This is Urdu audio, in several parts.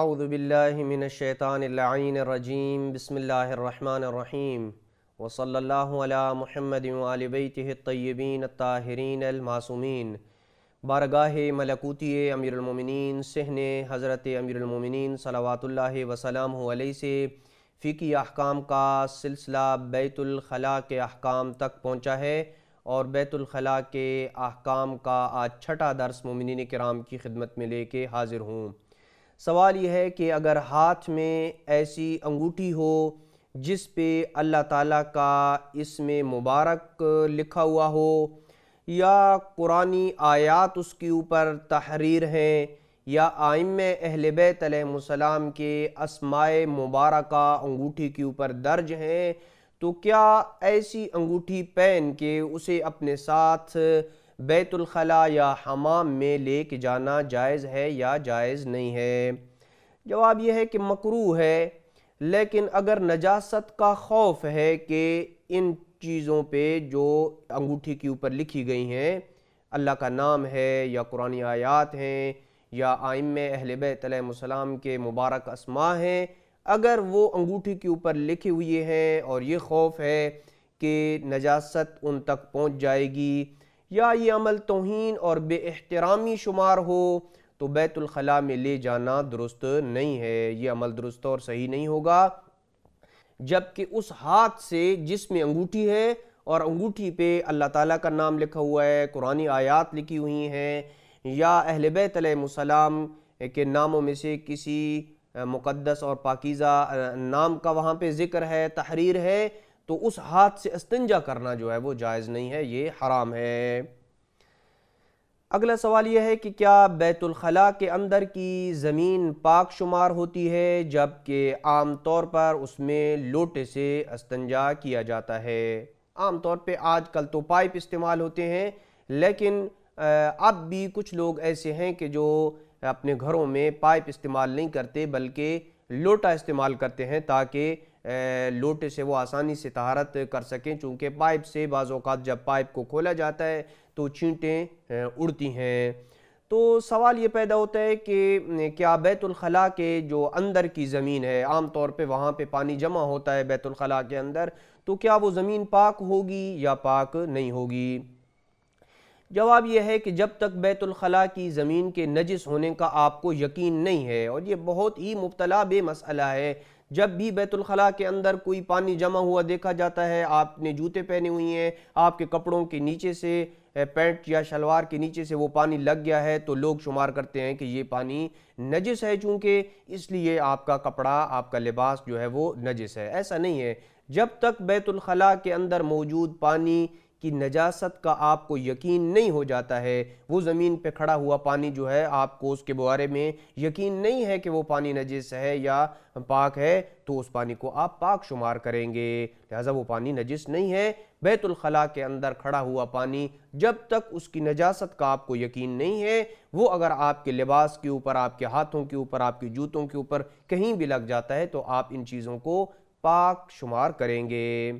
اعوذ باللہ من الشیطان اللعین الرجیم بسم اللہ الرحمن الرحیم وصلی اللہ علی محمد وآل بیتہ الطیبین الطاہرین المعصومین۔ بارگاہ ملکوتی امیر المومنین صحن حضرت امیر المومنین صلوات اللہ وسلامہ علیہ سے فقہی احکام کا سلسلہ بیت الخلاء کے احکام تک پہنچا ہے، اور بیت الخلاء کے احکام کا آج چھٹا درس مومنین کرام کی خدمت میں لے کے حاضر ہوں۔ سوال یہ ہے کہ اگر ہاتھ میں ایسی انگوٹھی ہو جس پہ اللہ تعالیٰ کا اسم مبارک لکھا ہوا ہو، یا قرآنی آیات اس کے اوپر تحریر ہیں، یا ائمہ اہل بیت علیہ السلام کے اسماء مبارکہ انگوٹھی کے اوپر درج ہیں، تو کیا ایسی انگوٹھی پہن کے اسے اپنے ساتھ بیت الخلاء یا حمام میں لے کے جانا جائز ہے یا جائز نہیں ہے؟ جواب یہ ہے کہ مکروہ ہے، لیکن اگر نجاست کا خوف ہے کہ ان چیزوں پہ جو انگوٹھی کے اوپر لکھی گئی ہیں اللہ کا نام ہے یا قرآنی آیات ہیں یا ائمہ اہل بیت علیہ السلام کے مبارک اسماء ہیں، اگر وہ انگوٹھی کے اوپر لکھے ہوئے ہیں اور یہ خوف ہے کہ نجاست ان تک پہنچ جائے گی یا یہ عمل توہین اور بے احترامی شمار ہو، تو بیت الخلاء میں لے جانا درست نہیں ہے، یہ عمل درست اور صحیح نہیں ہوگا، جبکہ اس ہاتھ سے جس میں انگوٹھی ہے اور انگوٹھی پہ اللہ تعالیٰ کا نام لکھا ہوا ہے، قرآنی آیات لکھی ہوئی ہیں، یا اہل بیت علیہ السلام کے ناموں میں سے کسی مقدس اور پاکیزہ نام کا وہاں پہ ذکر ہے، تحریر ہے، تو اس ہاتھ سے استنجا کرنا جو ہے وہ جائز نہیں ہے، یہ حرام ہے۔ اگلا سوال یہ ہے کہ کیا بیت الخلاء کے اندر کی زمین پاک شمار ہوتی ہے، جبکہ عام طور پر اس میں لوٹے سے استنجا کیا جاتا ہے؟ عام طور پہ آج کل تو پائپ استعمال ہوتے ہیں، لیکن اب بھی کچھ لوگ ایسے ہیں کہ جو اپنے گھروں میں پائپ استعمال نہیں کرتے بلکہ لوٹا استعمال کرتے ہیں، تاکہ لوٹے سے وہ آسانی سے طہارت کر سکیں، چونکہ پائپ سے بعض اوقات جب پائپ کو کھولا جاتا ہے تو چھینٹیں اڑتی ہیں۔ تو سوال یہ پیدا ہوتا ہے کہ کیا بیت الخلاء کے جو اندر کی زمین ہے، عام طور پہ وہاں پہ پانی جمع ہوتا ہے بیت الخلاء کے اندر، تو کیا وہ زمین پاک ہوگی یا پاک نہیں ہوگی؟ جواب یہ ہے کہ جب تک بیت الخلاء کی زمین کے نجس ہونے کا آپ کو یقین نہیں ہے، اور یہ بہت ہی مبتلا بے مسئلہ ہے، جب بھی بیت الخلاء کے اندر کوئی پانی جمع ہوا دیکھا جاتا ہے، آپ نے جوتے پہنے ہوئی ہیں، آپ کے کپڑوں کے نیچے سے، پینٹ یا شلوار کے نیچے سے وہ پانی لگ گیا ہے، تو لوگ شمار کرتے ہیں کہ یہ پانی نجس ہے، چونکہ اس لیے آپ کا کپڑا، آپ کا لباس جو ہے وہ نجس ہے۔ ایسا نہیں ہے، جب تک بیت الخلاء کے اندر موجود پانی کی نجاست کا آپ کو یقین نہیں ہو جاتا ہے، وہ زمین پہ کھڑا ہوا پانی جو ہے آپ کو اس کے بارے میں یقین نہیں ہے کہ وہ پانی نجس ہے یا پاک ہے، تو اس پانی کو آپ پاک شمار کریں گے، لہذا وہ پانی نجس نہیں ہے۔ بیت الخلاء کے اندر کھڑا ہوا پانی جب تک اس کی نجاست کا آپ کو یقین نہیں ہے، وہ اگر آپ کے لباس کے اوپر، آپ کے ہاتھوں کے اوپر، آپ کے جوتوں کے اوپر کہیں بھی لگ جاتا ہے، تو آپ ان چیزوں کو پاک شمار کریں گے۔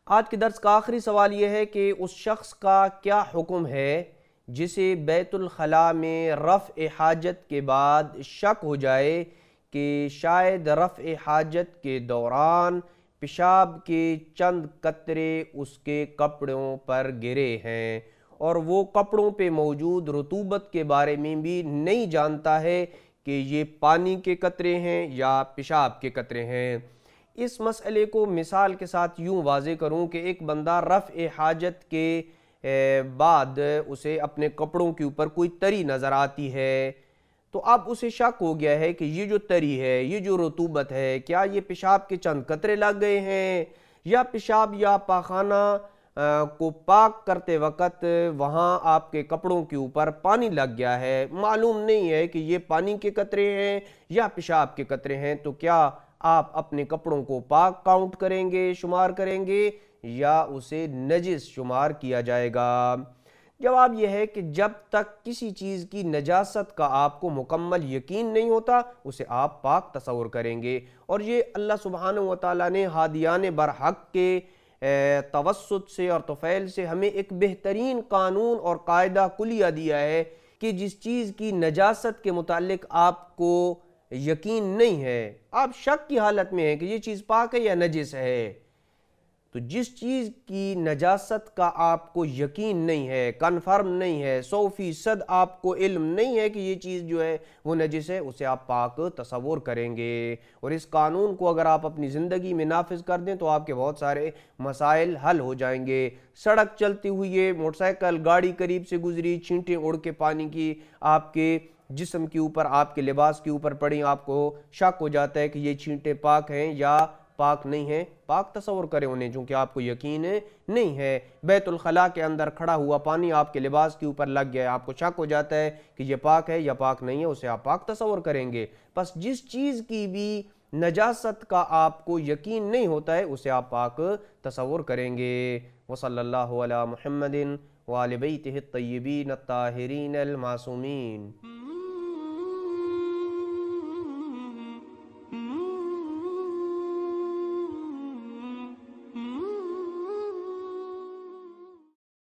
آج کے درس کا آخری سوال یہ ہے کہ اس شخص کا کیا حکم ہے جسے بیت الخلاء میں رفع حاجت کے بعد شک ہو جائے کہ شاید رفع حاجت کے دوران پیشاب کے چند قطرے اس کے کپڑوں پر گرے ہیں، اور وہ کپڑوں پہ موجود رطوبت کے بارے میں بھی نہیں جانتا ہے کہ یہ پانی کے قطرے ہیں یا پیشاب کے قطرے ہیں۔ اس مسئلے کو مثال کے ساتھ یوں واضح کروں کہ ایک بندہ رفع حاجت کے بعد اسے اپنے کپڑوں کے اوپر کوئی تری نظر آتی ہے، تو اب اسے شک ہو گیا ہے کہ یہ جو تری ہے، یہ جو رطوبت ہے، کیا یہ پیشاب کے چند قطرے لگ گئے ہیں، یا پیشاب یا پاخانہ کو پاک کرتے وقت وہاں آپ کے کپڑوں کے اوپر پانی لگ گیا ہے، معلوم نہیں ہے کہ یہ پانی کے قطرے ہیں یا پیشاب کے قطرے ہیں، تو کیا آپ اپنے کپڑوں کو پاک کاؤنٹ کریں گے، شمار کریں گے، یا اسے نجس شمار کیا جائے گا؟ جواب یہ ہے کہ جب تک کسی چیز کی نجاست کا آپ کو مکمل یقین نہیں ہوتا، اسے آپ پاک تصور کریں گے، اور یہ اللہ سبحانہ وتعالیٰ نے ہادیان برحق کے توسط سے اور طفیل سے ہمیں ایک بہترین قانون اور قاعدہ کلیہ دیا ہے کہ جس چیز کی نجاست کے متعلق آپ کو یقین نہیں ہے، آپ شک کی حالت میں ہیں کہ یہ چیز پاک ہے یا نجس ہے، تو جس چیز کی نجاست کا آپ کو یقین نہیں ہے، کنفرم نہیں ہے، 100% آپ کو علم نہیں ہے کہ یہ چیز جو ہے وہ نجس ہے، اسے آپ پاک تصور کریں گے۔ اور اس قانون کو اگر آپ اپنی زندگی میں نافذ کر دیں تو آپ کے بہت سارے مسائل حل ہو جائیں گے۔ سڑک چلتی ہوئی ہے، موٹر سائیکل گاڑی قریب سے گزری، چھینٹیں اڑ کے پانی کی آپ کے جسم کے اوپر، آپ کے لباس کے اوپر پڑیں، آپ کو شک ہو جاتا ہے کہ یہ چھینٹیں پاک ہیں یا پاک نہیں ہے، پاک تصور کریں انہیں چونکہ آپ کو یقین نہیں ہے۔ بیت الخلاء کے اندر کھڑا ہوا پانی آپ کے لباس کے اوپر لگ گیا، آپ کو شک ہو جاتا ہے کہ یہ پاک ہے یا پاک نہیں ہے، اسے آپ پاک تصور کریں گے۔ پس جس چیز کی بھی نجاست کا آپ کو یقین نہیں ہوتا ہے اسے آپ پاک تصور کریں گے۔ وصلی اللہ علی محمد وآل بیتہ الطیبین الطاہرین المعصومین۔